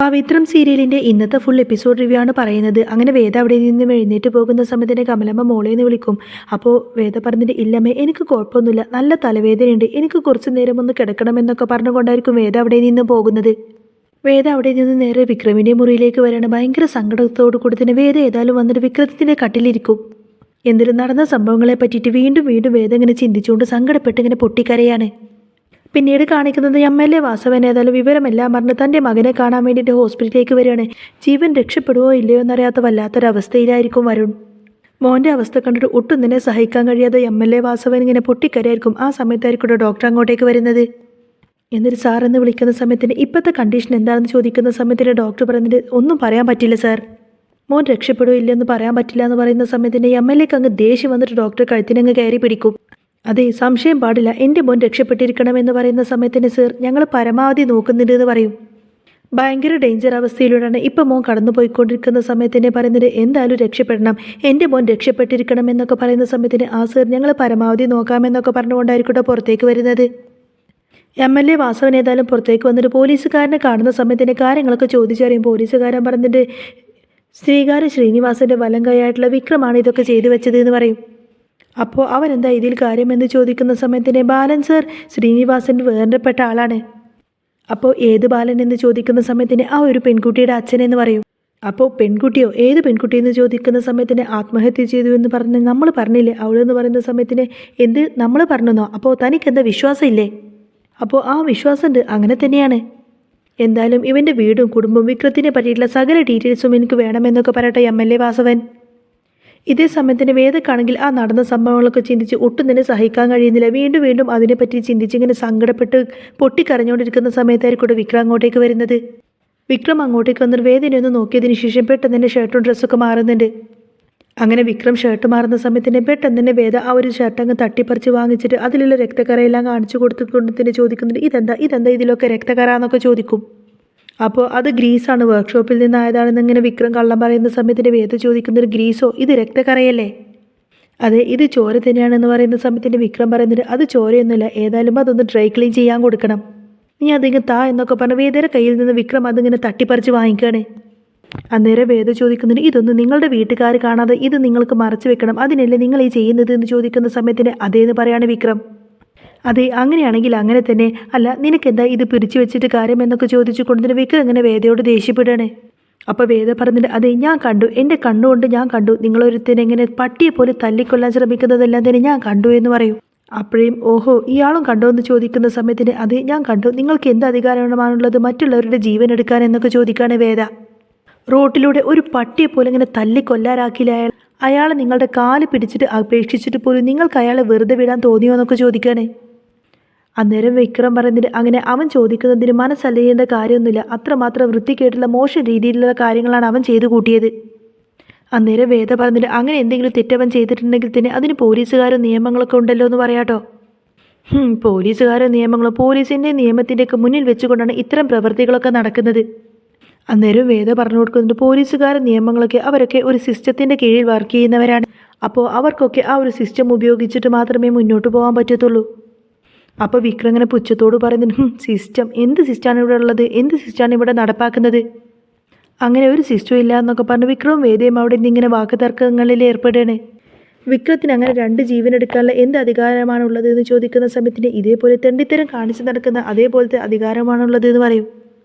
പവിത്രം സീരിയലിന്റെ ഇന്നത്തെ full episode review ആണ് പറയുന്നത്. അങ്ങനെ വേദ അവിടെ നിന്നും എഴുന്നേറ്റ് പോകുന്ന സമയത്തിന് കമലമ്മ മോളേന്ന് വിളിക്കും. അപ്പോൾ വേദ പറഞ്ഞിട്ട് ഇല്ലമ്മേ, എനിക്ക് കുഴപ്പമൊന്നുമില്ല, നല്ല തലവേദനയുണ്ട്, എനിക്ക് കുറച്ച് നേരം ഒന്ന് കിടക്കണമെന്നൊക്കെ പറഞ്ഞുകൊണ്ടായിരിക്കും വേദ അവിടെ നിന്നും പോകുന്നത്. വേദ അവിടെ നിന്ന് നേരെ വിക്രമിന്റെ മുറിയിലേക്ക് വരാണ്. ഭയങ്കര സങ്കടത്തോടു കൂടി തന്നെ വേദ ഏതായാലും വന്നിട്ട് വിക്രത്തിന്റെ കട്ടിലിരിക്കും. എന്തിനും നടന്ന സംഭവങ്ങളെ പറ്റിയിട്ട് വീണ്ടും വീണ്ടും വേദ ഇങ്ങനെ ചിന്തിച്ചുകൊണ്ട് സങ്കടപ്പെട്ട് ഇങ്ങനെ പൊട്ടിക്കരയാണ്. പിന്നീട് കാണിക്കുന്നത് MLA വാസവൻ ഏതായാലും വിവരമെല്ലാം പറഞ്ഞ് തൻ്റെ മകനെ കാണാൻ വേണ്ടിയിട്ട് ഹോസ്പിറ്റലിലേക്ക് വരികയാണ്. ജീവൻ രക്ഷപ്പെടുവോ ഇല്ലയോ എന്നറിയാത്ത വല്ലാത്തൊരവസ്ഥയിലായിരിക്കും വരുൺ. മോൻ്റെ അവസ്ഥ കണ്ടിട്ട് ഒട്ടും തന്നെ സഹിക്കാൻ കഴിയാതെ MLA വാസവൻ ഇങ്ങനെ പൊട്ടിക്കരയായിരിക്കും. ആ സമയത്തായിരിക്കും ഡോക്ടർ അങ്ങോട്ടേക്ക് വരുന്നത്. എന്നിട്ട് സാർ എന്ന് വിളിക്കുന്ന സമയത്തിന് ഇപ്പോഴത്തെ കണ്ടീഷൻ എന്താണെന്ന് ചോദിക്കുന്ന സമയത്തിന് ഡോക്ടർ പറയുന്നത് ഒന്നും പറയാൻ പറ്റില്ല സാർ, മോൻ രക്ഷപ്പെടുവോ ഇല്ലെന്ന് പറയാൻ പറ്റില്ല എന്ന് പറയുന്ന സമയത്തിന് MLAക്ക് അങ്ങ് ദേഷ്യം വന്നിട്ട് ഡോക്ടർ കഴുത്തിനങ്ങ് കയറി പിടിക്കും. അതെ, സംശയം പാടില്ല, എൻ്റെ മോൻ രക്ഷപ്പെട്ടിരിക്കണം എന്ന് പറയുന്ന സമയത്തിന് സർ ഞങ്ങൾ പരമാവധി നോക്കുന്നുണ്ട് എന്ന് പറയും. ഭയങ്കര ഡേഞ്ചർ അവസ്ഥയിലൂടെയാണ് ഇപ്പം മോൻ കടന്നു പോയിക്കൊണ്ടിരിക്കുന്ന സമയത്തിന് പറയുന്നത് എന്തായാലും രക്ഷപ്പെടണം, എൻ്റെ മോൻ രക്ഷപ്പെട്ടിരിക്കണം എന്നൊക്കെ പറയുന്ന സമയത്തിന് ആ സർ ഞങ്ങൾ പരമാവധി നോക്കാമെന്നൊക്കെ പറഞ്ഞുകൊണ്ടായിരിക്കട്ടെ പുറത്തേക്ക് വരുന്നത്. MLA വാസവൻ ഏതായാലും പുറത്തേക്ക് വന്നിട്ട് പോലീസുകാരനെ കാണുന്ന സമയത്തിന് കാര്യങ്ങളൊക്കെ ചോദിച്ചറിയും. പോലീസുകാരൻ പറഞ്ഞിട്ട് ശ്രീനിവാസൻ്റെ വലം കൈയായിട്ടുള്ള വിക്രമാണ് ഇതൊക്കെ ചെയ്തു വെച്ചത് എന്ന് പറയും. അപ്പോൾ അവനെന്താ ഇതിൽ കാര്യമെന്ന് ചോദിക്കുന്ന സമയത്തിന് ബാലൻ സർ ശ്രീനിവാസൻ്റെ വേണ്ടപ്പെട്ട ആളാണ്. അപ്പോൾ ഏത് ബാലൻ എന്ന് ചോദിക്കുന്ന സമയത്തിന് ആ ഒരു പെൺകുട്ടിയുടെ അച്ഛനെന്ന് പറയും. അപ്പോൾ പെൺകുട്ടിയോ, ഏത് പെൺകുട്ടിയെന്ന് ചോദിക്കുന്ന സമയത്തിന് ആത്മഹത്യ ചെയ്തു എന്ന് പറഞ്ഞ് നമ്മൾ പറഞ്ഞില്ലേ അവളെന്ന് പറയുന്ന സമയത്തിന് എന്ത് നമ്മൾ പറഞ്ഞെന്നോ, അപ്പോൾ തനിക്കെന്താ വിശ്വാസമില്ലേ? അപ്പോൾ ആ വിശ്വാസമുണ്ട്, അങ്ങനെ തന്നെയാണ്. എന്തായാലും ഇവൻ്റെ വീടും കുടുംബവും വിക്രത്തിനെ പറ്റിയിട്ടുള്ള സകല ഡീറ്റെയിൽസും എനിക്ക് വേണമെന്നൊക്കെ പറയട്ടെ MLA വാസവൻ. ഇതേ സമയത്തിന് വേദക്കാണെങ്കിൽ ആ നടന്ന സംഭവങ്ങളൊക്കെ ചിന്തിച്ച് ഒട്ടും തന്നെ സഹിക്കാൻ കഴിയുന്നില്ല. വീണ്ടും വീണ്ടും അതിനെപ്പറ്റി ചിന്തിച്ചിങ്ങനെ സങ്കടപ്പെട്ട് പൊട്ടിക്കരഞ്ഞുകൊണ്ടിരിക്കുന്ന സമയത്തായിരിക്കും വിക്രം അങ്ങോട്ടേക്ക് വരുന്നത്. വിക്രം അങ്ങോട്ടേക്ക് വന്നിട്ട് വേദന ഒന്ന് നോക്കിയതിന് ശേഷം പെട്ടെന്ന് തന്നെ ഷർട്ടും ഡ്രസ്സൊക്കെ മാറുന്നുണ്ട്. അങ്ങനെ വിക്രം ഷർട്ട് മാറുന്ന സമയത്തിന് പെട്ടെന്ന് തന്നെ വേദ ആ ഒരു ഷർട്ട് അങ്ങ് തട്ടിപ്പറിച്ച് വാങ്ങിച്ചിട്ട് അതിലുള്ള രക്തക്കറയെല്ലാം കാണിച്ചു കൊടുത്തുകൊണ്ട് തന്നെ ചോദിക്കുന്നുണ്ട് ഇതെന്താ ഇതിലൊക്കെ രക്തക്കറ എന്നൊക്കെ ചോദിക്കും. അപ്പോൾ അത് ഗ്രീസാണ്, വർക്ക്ഷോപ്പിൽ നിന്നായതാണെന്ന് ഇങ്ങനെ വിക്രം കള്ളം പറയുന്ന സമയത്തിന് വേദ ചോദിക്കുന്നത് ഗ്രീസോ, ഇത് രക്തക്കറയല്ലേ? അതെ, ഇത് ചോര തന്നെയാണെന്ന് പറയുന്ന സമയത്തിന് വിക്രം പറയുന്നത് അത് ചോരയൊന്നുമില്ല, ഏതായാലും അതൊന്ന് ഡ്രൈ ക്ലീൻ ചെയ്യാൻ കൊടുക്കണം, നീ അതിങ്ങ് താ എന്നൊക്കെ പറഞ്ഞ് വേദയുടെ കയ്യിൽ നിന്ന് വിക്രം അതിങ്ങനെ തട്ടിപ്പറിച്ച് വാങ്ങിക്കുകയാണ്. അന്നേരം വേദ ചോദിക്കുന്നുണ്ട് ഇതൊന്നും നിങ്ങളുടെ വീട്ടുകാർ കാണാതെ ഇത് നിങ്ങൾക്ക് മറച്ചു വെക്കണം, അതിനല്ലേ നിങ്ങൾ ഈ ചെയ്യുന്നത് എന്ന് ചോദിക്കുന്ന സമയത്തിന് അതേന്ന് പറയാണ് വിക്രം. അതെ, അങ്ങനെയാണെങ്കിൽ അങ്ങനെ തന്നെ, അല്ല നിനക്കെന്താ ഇത് പിടിച്ചു വെച്ചിട്ട് കാര്യം എന്നൊക്കെ ചോദിച്ചു കൊണ്ടതിന് വിക്രം അങ്ങനെ വേദയോട് ദേഷ്യപ്പെടുകയാണ്. അപ്പോൾ വേദ പറഞ്ഞിട്ട് അതെ ഞാൻ കണ്ടു, എൻ്റെ കണ്ണുകൊണ്ട് ഞാൻ കണ്ടു, നിങ്ങളൊരുത്തനെ എങ്ങനെ പട്ടിയെ പോലെ തല്ലിക്കൊല്ലാൻ ശ്രമിക്കുന്നതെല്ലാം തന്നെ ഞാൻ കണ്ടു എന്ന് പറയും. അപ്പോഴേയും ഓഹോ ഇയാളും കണ്ടോ എന്ന് ചോദിക്കുന്ന സമയത്തിന് അതെ ഞാൻ കണ്ടു, നിങ്ങൾക്ക് എന്ത് അധികാരമാണുള്ളത് മറ്റുള്ളവരുടെ ജീവൻ എടുക്കാൻ എന്നൊക്കെ ചോദിക്കുകയാണ് വേദ. റോട്ടിലൂടെ ഒരു പട്ടിയെ പോലെ ഇങ്ങനെ തല്ലിക്കൊല്ലാറാക്കില്ല അയാളെ നിങ്ങളുടെ കാല് പിടിച്ചിട്ട് അപേക്ഷിച്ചിട്ട് പോലും നിങ്ങൾക്ക് അയാളെ വെറുതെ വിടാൻ തോന്നിയോ എന്നൊക്കെ ചോദിക്കുകയാണ്. അന്നേരം വിക്രം പറയുന്നത് അങ്ങനെ അവൻ ചോദിക്കുന്നതിന് മനസ്സലിയേണ്ട കാര്യമൊന്നുമില്ല, അത്രമാത്രം വൃത്തികേട്ടുള്ള മോശം രീതിയിലുള്ള കാര്യങ്ങളാണ് അവൻ ചെയ്തു കൂട്ടിയത്. അന്നേരം വേദ പറഞ്ഞിട്ട് അങ്ങനെ എന്തെങ്കിലും തെറ്റവൻ ചെയ്തിട്ടുണ്ടെങ്കിൽ തന്നെ അതിന് പോലീസുകാരും നിയമങ്ങളൊക്കെ ഉണ്ടല്ലോ എന്ന് പറയാട്ടോ. പോലീസുകാരും നിയമങ്ങളും പോലീസിൻ്റെ നിയമത്തിൻ്റെയൊക്കെ മുന്നിൽ വെച്ചുകൊണ്ടാണ് ഇത്തരം പ്രവൃത്തികളൊക്കെ നടക്കുന്നത്. അന്നേരം വേദ പറഞ്ഞു കൊടുക്കുന്നുണ്ട് പോലീസുകാരും നിയമങ്ങളൊക്കെ അവരൊക്കെ ഒരു സിസ്റ്റത്തിൻ്റെ കീഴിൽ വർക്ക് ചെയ്യുന്നവരാണ്, അപ്പോൾ അവർക്കൊക്കെ ആ ഒരു സിസ്റ്റം ഉപയോഗിച്ചിട്ട് മാത്രമേ മുന്നോട്ട് പോകാൻ പറ്റത്തുള്ളൂ. അപ്പോൾ വിക്രം ഇങ്ങനെ പുച്ഛത്തോട് പറയുന്നുണ്ട് സിസ്റ്റം, എന്ത് സിസ്റ്റമാണ് ഇവിടെ ഉള്ളത്, എന്ത് സിസ്റ്റമാണ് ഇവിടെ നടപ്പാക്കുന്നത്, അങ്ങനെ ഒരു സിസ്റ്റം ഇല്ല എന്നൊക്കെ പറഞ്ഞ് വിക്രവും വേദയും അവിടെ നിന്ന് ഇങ്ങനെ വാക്ക് തർക്കങ്ങളിൽ ഏർപ്പെടുകയാണ്. വിക്രത്തിന് അങ്ങനെ 2 ജീവൻ എടുക്കാനുള്ള എന്ത് അധികാരമാണുള്ളത് എന്ന് ചോദിക്കുന്ന സമയത്തിന് ഇതേപോലെ തെണ്ടിത്തരം കാണിച്ച് നടക്കുന്ന അതേപോലത്തെ അധികാരമാണുള്ളത് എന്ന് പറയും.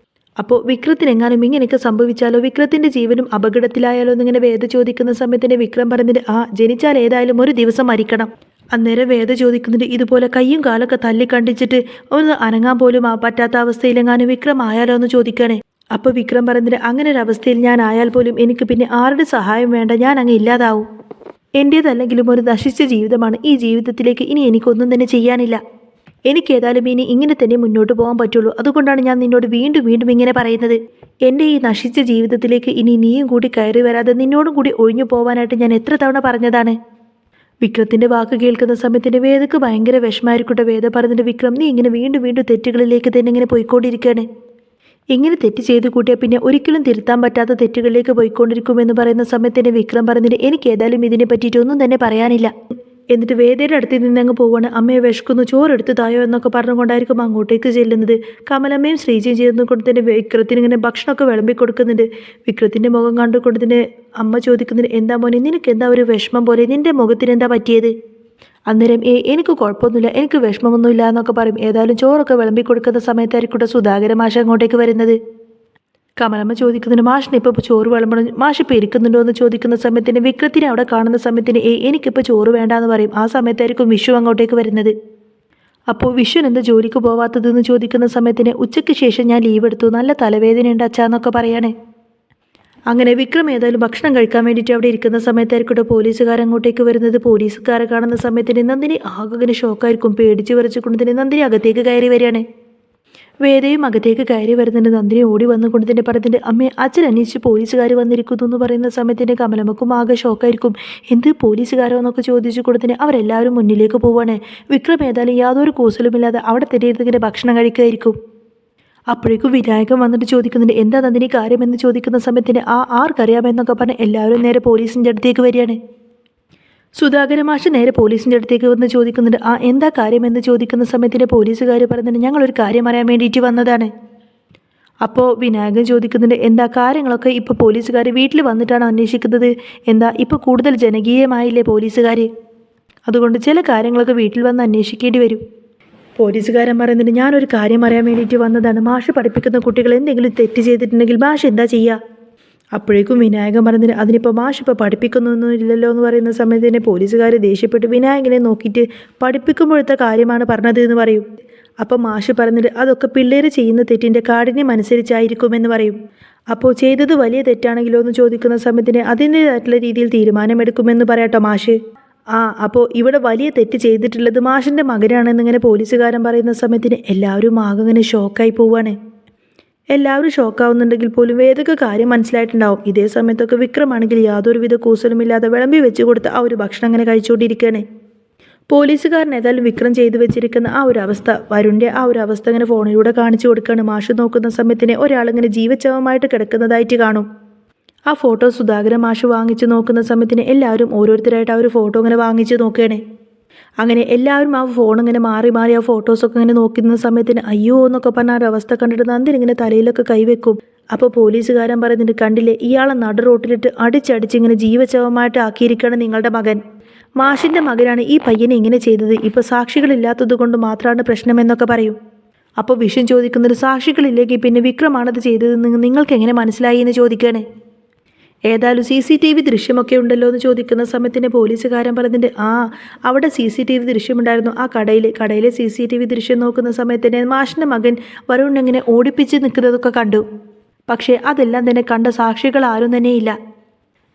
അപ്പോൾ വിക്രത്തിന് എങ്ങാനും ഇങ്ങനെയൊക്കെ സംഭവിച്ചാലോ, വിക്രത്തിൻ്റെ ജീവനും അപകടത്തിലായാലോ എന്നിങ്ങനെ വേദ ചോദിക്കുന്ന സമയത്തിന് വിക്രം പറഞ്ഞിട്ട് ജനിച്ചാൽ ഏതായാലും ഒരു ദിവസം മരിക്കണം. അന്നേരം വേദ ചോദിക്കുന്നുണ്ട് ഇതുപോലെ കയ്യും കാലൊക്കെ തല്ലി കണ്ടിച്ചിട്ട് ഒന്ന് അനങ്ങാൻ പോലും പറ്റാത്ത അവസ്ഥയിലെങ്ങാനും വിക്രം ആയാലോ എന്ന് ചോദിക്കണേ. അപ്പോൾ വിക്രം പറഞ്ഞിട്ട് അങ്ങനെ ഒരു അവസ്ഥയിൽ ഞാൻ ആയാൽ പോലും എനിക്ക് പിന്നെ ആരുടെ സഹായം വേണ്ട, ഞാൻ അങ്ങ് ഇല്ലാതാവും, എൻ്റേതല്ലെങ്കിലും ഒരു നശിച്ച ജീവിതമാണ്, ഈ ജീവിതത്തിലേക്ക് ഇനി എനിക്കൊന്നും തന്നെ ചെയ്യാനില്ല, എനിക്കേതായാലും ഇനി ഇങ്ങനെ തന്നെ മുന്നോട്ട് പോകാൻ പറ്റുള്ളൂ, അതുകൊണ്ടാണ് ഞാൻ നിന്നോട് വീണ്ടും വീണ്ടും ഇങ്ങനെ പറയുന്നത്, എൻ്റെ ഈ നശിച്ച ജീവിതത്തിലേക്ക് ഇനി നീയും കൂടി കയറി വരാതെ നിന്നോടും കൂടി ഒഴിഞ്ഞു പോകാനായിട്ട് ഞാൻ എത്ര തവണ പറഞ്ഞതാണ്. വിക്രത്തിൻ്റെ വാക്ക് കേൾക്കുന്ന സമയത്തിൻ്റെ വേദക്ക് ഭയങ്കര വിഷമായിരിക്കട്ടെ. വേദ പറഞ്ഞിട്ട് വിക്രം നീ ഇങ്ങനെ വീണ്ടും വീണ്ടും തെറ്റുകളിലേക്ക് തന്നെ ഇങ്ങനെ പോയിക്കൊണ്ടിരിക്കുകയാണ്, ഇങ്ങനെ തെറ്റ് ചെയ്ത് കൂട്ടിയാൽ പിന്നെ ഒരിക്കലും തിരുത്താൻ പറ്റാത്ത തെറ്റുകളിലേക്ക് പോയിക്കൊണ്ടിരിക്കുമെന്ന് പറയുന്ന സമയത്തിന് വിക്രം പറഞ്ഞിട്ട് എനിക്ക് ഏതായാലും ഇതിനെ പറ്റിയിട്ടൊന്നും തന്നെ പറയാനില്ല, എന്നിട്ട് വേദയുടെ അടുത്ത് നിന്ന് അങ്ങ് പോവാണ്. അമ്മയെ വിശക്കുന്നു, ചോറെടുത്ത് തായോ എന്നൊക്കെ പറഞ്ഞുകൊണ്ടായിരിക്കും അങ്ങോട്ടേക്ക് ചെല്ലുന്നത്. കമലമ്മയും ശ്രീജയും ചേർന്നുകൊണ്ട് തന്നെ വിക്രത്തിന് ഇങ്ങനെ ഭക്ഷണമൊക്കെ വിളമ്പി കൊടുക്കുന്നുണ്ട്. വിക്രത്തിൻ്റെ മുഖം കണ്ടുകൊണ്ട് തന്നെ അമ്മ ചോദിക്കുന്നുണ്ട്, എന്താ മോനെ, നിനക്ക് എന്താ ഒരു വിഷമം പോലെ, നിൻ്റെ മുഖത്തിന് എന്താ പറ്റിയത്? അന്നേരം എനിക്ക് കുഴപ്പമൊന്നുമില്ല, എനിക്ക് വിഷമമൊന്നുമില്ല എന്നൊക്കെ പറയും. ഏതായാലും ചോറൊക്കെ വിളമ്പി കൊടുക്കുന്ന സമയത്തായിരിക്കും സുധാകര മാഷ് അങ്ങോട്ടേക്ക് വരുന്നത്. കമലമ്മ ചോദിക്കുന്നുണ്ട്, മാഷിന് ഇപ്പോൾ ചോറ് വിളമ്പണം, മാഷ് ഇപ്പോൾ ഇരിക്കുന്നുണ്ടോ എന്ന് ചോദിക്കുന്ന സമയത്തിന് വിക്രത്തിനെ അവിടെ കാണുന്ന സമയത്തിന് എനിക്കിപ്പോൾ ചോറ് വേണ്ടാന്ന് പറയും. ആ സമയത്തായിരിക്കും വിഷു അങ്ങോട്ടേക്ക് വരുന്നത്. അപ്പോൾ വിഷുവിന് എന്താ ജോലിക്ക് പോവാത്തതെന്ന് ചോദിക്കുന്ന സമയത്തിന് ഉച്ചയ്ക്ക് ശേഷം ഞാൻ ലീവ് എടുത്തു, നല്ല തലവേദനയുണ്ട് അച്ഛാന്നൊക്കെ പറയാണ്. അങ്ങനെ വിക്രം ഏതായാലും ഭക്ഷണം കഴിക്കാൻ വേണ്ടിയിട്ട് അവിടെ ഇരിക്കുന്ന സമയത്തായിരിക്കും പോലീസുകാർ അങ്ങോട്ടേക്ക് വരുന്നത്. പോലീസുകാരെ കാണുന്ന സമയത്തിന് നന്ദിനി ആകെ ഇങ്ങനെ ഷോക്കായിരിക്കും. പേടിച്ച് വിറച്ചുകൊണ്ട് തന്നെ നന്ദിനി അകത്തേക്ക് കയറി വരികയാണ്. വേദയും അകത്തേക്ക് കയറി വരുന്നുണ്ട്. നന്ദിനി ഓടി വന്നുകൊണ്ട് തന്നെ പറയുന്നുണ്ട്, അമ്മേ അച്ഛൻ അന്വേഷിച്ച് പോലീസുകാർ വന്നിരിക്കുന്നു എന്ന് പറയുന്ന സമയത്തിന് കമലമ്മക്കും ആകെ ഷോക്കായിരിക്കും. എന്ത് പോലീസുകാരോ എന്നൊക്കെ ചോദിച്ചു കൊടുത്തിന് അവരെല്ലാവരും മുന്നിലേക്ക് പോവാണ്. വിക്രം ഏതായാലും യാതൊരു കൂസലുമില്ലാതെ അവിടെ തന്നെ ഇങ്ങനെ ഭക്ഷണം കഴിക്കുമായിരിക്കും. അപ്പോഴേക്കും വിനായകൻ വന്നിട്ട് ചോദിക്കുന്നുണ്ട്, എന്താ നന്ദിനി കാര്യമെന്ന് ചോദിക്കുന്ന സമയത്തിന് ആർക്കറിയാമെന്നൊക്കെ പറഞ്ഞ് എല്ലാവരും നേരെ പോലീസിൻ്റെ അടുത്തേക്ക് വരികയാണ്. സുധാകര മാഷ് നേരെ പോലീസിൻ്റെ അടുത്തേക്ക് വന്ന് ചോദിക്കുന്നുണ്ട്, എന്താ കാര്യമെന്ന് ചോദിക്കുന്ന സമയത്തിന് പോലീസുകാർ പറയുന്നുണ്ട്, ഞങ്ങളൊരു കാര്യം അറിയാൻ വേണ്ടിയിട്ട് വന്നതാണ്. അപ്പോൾ വിനായകൻ ചോദിക്കുന്നുണ്ട്, എന്താ കാര്യങ്ങളൊക്കെ ഇപ്പോൾ പോലീസുകാർ വീട്ടിൽ വന്നിട്ടാണ് അന്വേഷിക്കുന്നത്? എന്താ ഇപ്പോൾ കൂടുതൽ ജനകീയമായില്ലേ പോലീസുകാർ? അതുകൊണ്ട് ചില കാര്യങ്ങളൊക്കെ വീട്ടിൽ വന്ന് അന്വേഷിക്കേണ്ടി വരും. പോലീസുകാരൻ പറയുന്നുണ്ട്, ഞാനൊരു കാര്യം അറിയാൻ വേണ്ടിയിട്ട് വന്നതാണ്. മാഷ് പഠിപ്പിക്കുന്ന കുട്ടികൾ എന്തെങ്കിലും തെറ്റ് ചെയ്തിട്ടുണ്ടെങ്കിൽ മാഷ് എന്താ ചെയ്യുക? അപ്പോഴേക്കും വിനായകൻ പറഞ്ഞിട്ട് അതിനിപ്പോൾ മാഷ് ഇപ്പോൾ പഠിപ്പിക്കുന്നൊന്നും ഇല്ലല്ലോ എന്ന് പറയുന്ന സമയത്ത് തന്നെ പോലീസുകാർ ദേഷ്യപ്പെട്ട് വിനായകനെ നോക്കിയിട്ട് പഠിപ്പിക്കുമ്പോഴത്തെ കാര്യമാണ് പറഞ്ഞത് എന്ന് പറയും. അപ്പോൾ മാഷ് പറഞ്ഞിട്ട് അതൊക്കെ പിള്ളേർ ചെയ്യുന്ന തെറ്റിൻ്റെ കാഠിന്യം അനുസരിച്ചായിരിക്കുമെന്ന് പറയും. അപ്പോൾ ചെയ്തത് വലിയ തെറ്റാണെങ്കിലോ എന്ന് ചോദിക്കുന്ന സമയത്തിന് അതിൻ്റേതായിട്ടുള്ള രീതിയിൽ തീരുമാനമെടുക്കുമെന്ന് പറയാട്ടോ മാഷ്. അപ്പോൾ ഇവിടെ വലിയ തെറ്റ് ചെയ്തിട്ടുള്ളത് മാഷിൻ്റെ മകനാണെന്നിങ്ങനെ പോലീസുകാരൻ പറയുന്ന സമയത്തിന് എല്ലാവരും ആകെ ഇങ്ങനെ ഷോക്കായി പോവാണ്. എല്ലാവരും ഷോക്കാവുന്നുണ്ടെങ്കിൽ പോലും വേദക്ക് കാര്യം മനസ്സിലായിട്ടുണ്ടാവും. ഇതേ സമയത്തൊക്കെ വിക്രമാണെങ്കിൽ യാതൊരുവിധ കൂസലുമില്ലാതെ വിളമ്പി വെച്ച് കൊടുത്ത് ആ ഒരു ഭക്ഷണം അങ്ങനെ കഴിച്ചുകൊണ്ടിരിക്കുകയാണ്. പോലീസുകാരൻ ഏതായാലും വിക്രം ചെയ്തു വെച്ചിരിക്കുന്ന ആ ഒരു അവസ്ഥ, വരുണിൻ്റെ ആ ഒരു അവസ്ഥ ഇങ്ങനെ ഫോണിലൂടെ കാണിച്ചു കൊടുക്കുകയാണ്. മാഷ് നോക്കുന്ന സമയത്തിന് ഒരാളിങ്ങനെ ജീവച്ഛവമായിട്ട് കിടക്കുന്നതായിട്ട് കാണും. ആ ഫോട്ടോ സുധാകര മാഷ് വാങ്ങിച്ച് നോക്കുന്ന സമയത്തിന് എല്ലാവരും ഓരോരുത്തരായിട്ട് ആ ഒരു ഫോട്ടോ ഇങ്ങനെ വാങ്ങിച്ച് നോക്കുകയാണ്. അങ്ങനെ എല്ലാവരും ആ ഫോൺ ഇങ്ങനെ മാറി മാറി ആ ഫോട്ടോസൊക്കെ ഇങ്ങനെ നോക്കുന്ന സമയത്തിന് അയ്യോ എന്നൊക്കെ പറഞ്ഞ ആ ഒരു അവസ്ഥ കണ്ടിട്ട് നന്ദിനി ഇങ്ങനെ തലയിലൊക്കെ കൈവെക്കും. അപ്പോൾ പോലീസുകാരൻ പറയുന്നുണ്ട്, കണ്ടില്ലേ ഇയാളെ നടു റോട്ടിലിട്ട് അടിച്ചടിച്ച് ഇങ്ങനെ ജീവച്ഛവമായിട്ട് ആക്കിയിരിക്കുകയാണ് നിങ്ങളുടെ മകൻ. മാഷിൻ്റെ മകനാണ് ഈ പയ്യനെ ഇങ്ങനെ ചെയ്തത്. ഇപ്പോൾ സാക്ഷികളില്ലാത്തത് കൊണ്ട് മാത്രമാണ് പ്രശ്നമെന്നൊക്കെ പറയും. അപ്പോൾ വിഷൻ ചോദിക്കുന്നത്, സാക്ഷികളില്ലെങ്കിൽ പിന്നെ വിക്രമാണത് ചെയ്തതെന്ന് നിങ്ങൾക്ക് എങ്ങനെ മനസ്സിലായി എന്ന് ചോദിക്കുകയാണ്. ഏതായാലും CCTV ദൃശ്യമൊക്കെ ഉണ്ടല്ലോ എന്ന് ചോദിക്കുന്ന സമയത്തിന് പോലീസുകാരൻ പറഞ്ഞിട്ട് അവിടെ CCTV ദൃശ്യമുണ്ടായിരുന്നു. ആ കടയിലെ CCTV ദൃശ്യം നോക്കുന്ന സമയത്തിന് മാഷിൻ്റെ മകൻ വരുൺ എങ്ങനെ ഓടിപ്പിച്ച് നിൽക്കുന്നതൊക്കെ കണ്ടു. പക്ഷേ അതെല്ലാം തന്നെ കണ്ട സാക്ഷികൾ ആരും തന്നെയില്ല.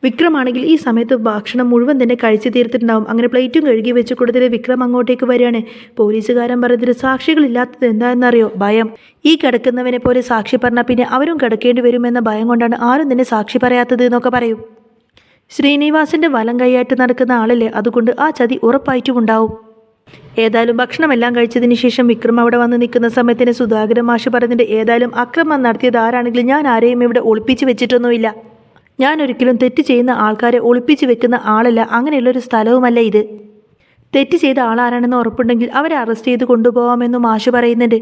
വിക്രമാണെങ്കിൽ ഈ സമയത്ത് ഭക്ഷണം മുഴുവൻ തന്നെ കഴിച്ചു തീർത്തിട്ടുണ്ടാവും. അങ്ങനെ പ്ലേറ്റും കഴുകി വെച്ച് കൊടുത്തിട്ട് വിക്രം അങ്ങോട്ടേക്ക് വരികയാണ്. പോലീസുകാരൻ പറഞ്ഞിട്ട് സാക്ഷികളില്ലാത്തത് എന്താണെന്നറിയോ? ഭയം. ഈ കിടക്കുന്നവനെ പോലെ സാക്ഷി പറഞ്ഞാൽ പിന്നെ അവരും കിടക്കേണ്ടി വരുമെന്ന ഭയം കൊണ്ടാണ് ആരും തന്നെ സാക്ഷി പറയാത്തത് എന്നൊക്കെ പറയും. ശ്രീനിവാസിൻ്റെ വലം കൈയായിട്ട് നടക്കുന്ന ആളല്ലേ, അതുകൊണ്ട് ആ ചതി ഉറപ്പായിട്ടും ഉണ്ടാവും. ഏതായാലും ഭക്ഷണമെല്ലാം കഴിച്ചതിന് ശേഷം വിക്രം അവിടെ വന്ന് നിൽക്കുന്ന സമയത്തിന് സുധാകരൻ മാഷ് പറഞ്ഞിട്ട്, ഏതായാലും അക്രമം നടത്തിയത് ആരാണെങ്കിലും ഞാൻ ആരെയും ഇവിടെ ഒളിപ്പിച്ച് വെച്ചിട്ടൊന്നുമില്ല. ഞാനൊരിക്കലും തെറ്റ് ചെയ്യുന്ന ആൾക്കാരെ ഒളിപ്പിച്ച് വെക്കുന്ന ആളല്ല, അങ്ങനെയുള്ളൊരു സ്ഥലവുമല്ല ഇത്. തെറ്റ് ചെയ്ത ആളാരാണെന്ന് ഉറപ്പുണ്ടെങ്കിൽ അവരെ അറസ്റ്റ് ചെയ്ത് കൊണ്ടുപോകാമെന്നും മാഷ് പറയുന്നുണ്ട്.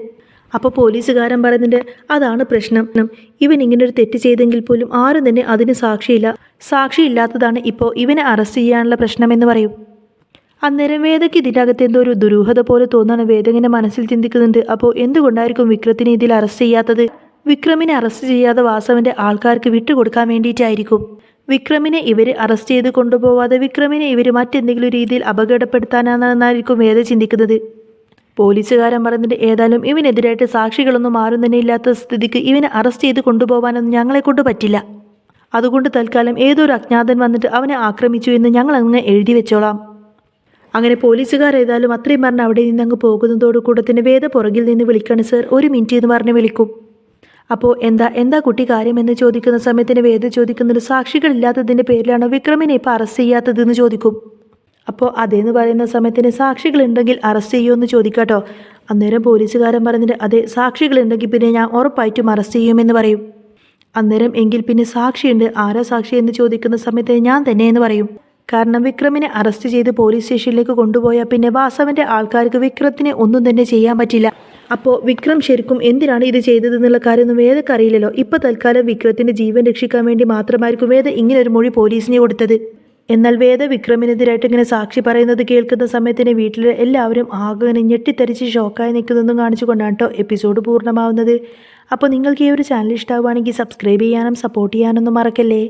അപ്പോൾ പോലീസുകാരൻ പറയുന്നുണ്ട്, അതാണ് പ്രശ്നം. ഇവൻ ഇങ്ങനൊരു തെറ്റ് ചെയ്തെങ്കിൽ പോലും ആരും തന്നെ അതിന് സാക്ഷിയില്ലാത്തതാണ് ഇപ്പോൾ ഇവനെ അറസ്റ്റ് ചെയ്യാനുള്ള പ്രശ്നമെന്ന് പറയും. അന്നേരം വേദയ്ക്ക് ഇതിൻ്റെ അകത്ത് എന്തോ ഒരു ദുരൂഹത പോലെ തോന്നാണ്. വേദ ഇങ്ങനെ മനസ്സിൽ ചിന്തിക്കുന്നുണ്ട്, അപ്പോൾ എന്തുകൊണ്ടായിരിക്കും വിക്രത്തിനെ ഇതിൽ അറസ്റ്റ് ചെയ്യാത്തത്? വിക്രമിനെ അറസ്റ്റ് ചെയ്യാതെ വാസവൻ്റെ ആൾക്കാർക്ക് വിട്ടുകൊടുക്കാൻ വേണ്ടിയിട്ടായിരിക്കും. വിക്രമിനെ ഇവർ അറസ്റ്റ് ചെയ്ത് കൊണ്ടുപോവാതെ വിക്രമിനെ ഇവർ മറ്റെന്തെങ്കിലും രീതിയിൽ അപകടപ്പെടുത്താനാണെന്നായിരിക്കും വേദ ചിന്തിക്കുന്നത്. പോലീസുകാരൻ പറഞ്ഞിട്ട്, ഏതായാലും ഇവനെതിരായിട്ട് സാക്ഷികളൊന്നും ആരും തന്നെ ഇല്ലാത്ത സ്ഥിതിക്ക് ഇവനെ അറസ്റ്റ് ചെയ്ത് കൊണ്ടുപോകാനൊന്നും ഞങ്ങളെക്കൊണ്ട് പറ്റില്ല. അതുകൊണ്ട് തൽക്കാലം ഏതൊരു അജ്ഞാതൻ വന്നിട്ട് അവനെ ആക്രമിച്ചു എന്ന് ഞങ്ങൾ അങ്ങ് എഴുതി വെച്ചോളാം. അങ്ങനെ പോലീസുകാർ ഏതായാലും അത്രയും പറഞ്ഞ് അവിടെ നിന്ന് അങ്ങ് പോകുന്നതോടുകൂടെ തന്നെ വേദ പുറകിൽ നിന്ന് വിളിക്കണം, സർ 1 മിനിറ്റ് എന്ന് പറഞ്ഞ് വിളിക്കും. അപ്പോൾ എന്താ കുട്ടി കാര്യമെന്ന് ചോദിക്കുന്ന സമയത്തിന് വേദ ചോദിക്കുന്നത്, സാക്ഷികളില്ലാത്തതിൻ്റെ പേരിലാണ് വിക്രമിനെ ഇപ്പോൾ അറസ്റ്റ് ചെയ്യാത്തതെന്ന് ചോദിക്കും. അപ്പോൾ അതേന്ന് പറയുന്ന സമയത്തിന് സാക്ഷികളുണ്ടെങ്കിൽ അറസ്റ്റ് ചെയ്യുമെന്ന് ചോദിക്കാട്ടോ. അന്നേരം പോലീസുകാരൻ പറഞ്ഞിട്ട്, അതെ സാക്ഷികളുണ്ടെങ്കിൽ പിന്നെ ഞാൻ ഉറപ്പായിട്ടും അറസ്റ്റ് ചെയ്യുമെന്ന് പറയും. അന്നേരം എങ്കിൽ പിന്നെ സാക്ഷിയുണ്ട്, ആരാ സാക്ഷി എന്ന് ചോദിക്കുന്ന സമയത്ത് ഞാൻ തന്നെ എന്ന് പറയും. കാരണം വിക്രമിനെ അറസ്റ്റ് ചെയ്ത് പോലീസ് സ്റ്റേഷനിലേക്ക് കൊണ്ടുപോയാൽ പിന്നെ വാസവൻ്റെ ആൾക്കാർക്ക് വിക്രത്തിനെ ഒന്നും തന്നെ ചെയ്യാൻ പറ്റില്ല. അപ്പോൾ വിക്രം ശരിക്കും എന്തിനാണ് ഇത് ചെയ്തതെന്നുള്ള കാര്യമൊന്നും വേദയ്ക്ക് അറിയില്ലല്ലോ. ഇപ്പോൾ തൽക്കാലം വിക്രത്തിൻ്റെ ജീവൻ രക്ഷിക്കാൻ വേണ്ടി മാത്രമായിരിക്കും വേദ ഇങ്ങനെ ഒരു മൊഴി പോലീസിനെ കൊടുത്തത്. എന്നാൽ വേദ വിക്രമിനെതിരായിട്ട് ഇങ്ങനെ സാക്ഷി പറയുന്നത് കേൾക്കുന്ന സമയത്തിന് വീട്ടിൽ എല്ലാവരും ആകെ ഞെട്ടിത്തരിച്ച് ഷോക്കായി നിൽക്കുന്നതും കാണിച്ചുകൊണ്ടാണ് കേട്ടോ എപ്പിസോഡ് പൂർണ്ണമാവുന്നത്. അപ്പോൾ നിങ്ങൾക്ക് ഈ ഒരു ചാനൽ ഇഷ്ടമാവുകയാണെങ്കിൽ സബ്സ്ക്രൈബ് ചെയ്യാനും സപ്പോർട്ട് ചെയ്യാനൊന്നും മറക്കല്ലേ.